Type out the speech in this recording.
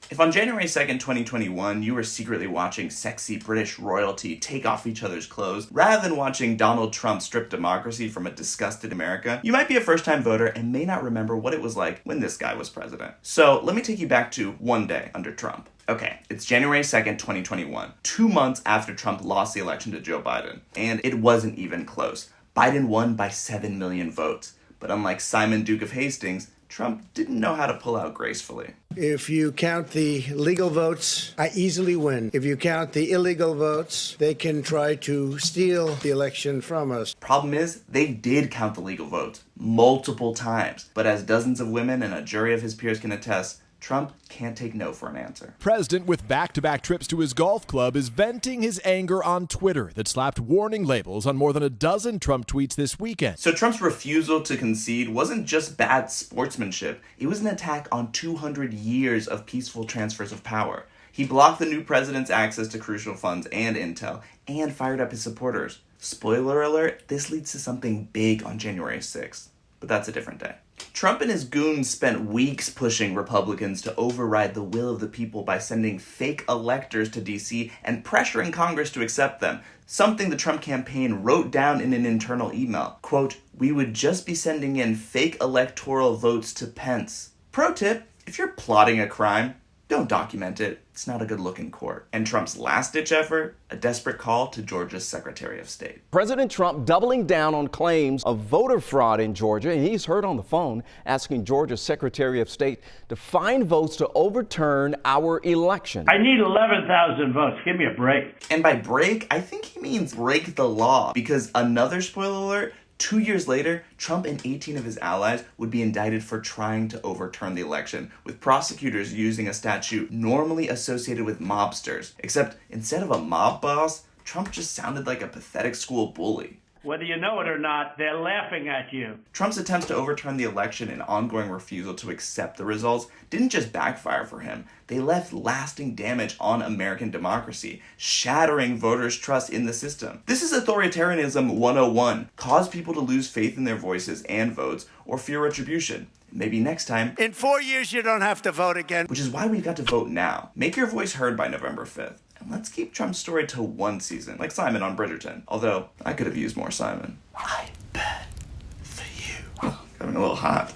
If on January 2nd, 2021, you were secretly watching sexy British royalty take off each other's clothes, rather than watching Donald Trump strip democracy from a disgusted America, you might be a first-time voter and may not remember what it was like when this guy was president. So let me take you back to one day under Trump. Okay, it's January 2nd, 2021, 2 months after Trump lost the election to Joe Biden. And it wasn't even close. Biden won by 7 million votes. But unlike Simon, Duke of Hastings, Trump didn't know how to pull out gracefully. If you count the legal votes, I easily win. If you count the illegal votes, they can try to steal the election from us. Problem is, they did count the legal votes multiple times. But as dozens of women and a jury of his peers can attest, Trump can't take no for an answer. President with back-to-back trips to his golf club is venting his anger on Twitter that slapped warning labels on more than a dozen Trump tweets this weekend. So Trump's refusal to concede wasn't just bad sportsmanship, it was an attack on 200 years of peaceful transfers of power. He blocked the new president's access to crucial funds and intel, and fired up his supporters. Spoiler alert, this leads to something big on January 6th. But that's a different day. Trump and his goons spent weeks pushing Republicans to override the will of the people by sending fake electors to D.C. and pressuring Congress to accept them, something the Trump campaign wrote down in an internal email. Quote, "We would just be sending in fake electoral votes to Pence." Pro tip, if you're plotting a crime, don't document it. It's not a good look in court. And Trump's last-ditch effort, a desperate call to Georgia's Secretary of State. President Trump doubling down on claims of voter fraud in Georgia, and he's heard on the phone asking Georgia's Secretary of State to find votes to overturn our election. I need 11,000 votes. Give me a break. And by break, I think he means break the law, because another spoiler alert, 2 years later, Trump and 18 of his allies would be indicted for trying to overturn the election, with prosecutors using a statute normally associated with mobsters. Except instead of a mob boss, Trump just sounded like a pathetic school bully. Whether you know it or not, they're laughing at you. Trump's attempts to overturn the election and ongoing refusal to accept the results didn't just backfire for him. They left lasting damage on American democracy, shattering voters' trust in the system. This is Authoritarianism 101. Cause people to lose faith in their voices and votes, or fear retribution. Maybe next time. In 4 years, you don't have to vote again. Which is why we've got to vote now. Make your voice heard by November 5th. And let's keep Trump's story to one season, like Simon on Bridgerton. Although, I could have used more Simon. I bet for you. Getting a little hot.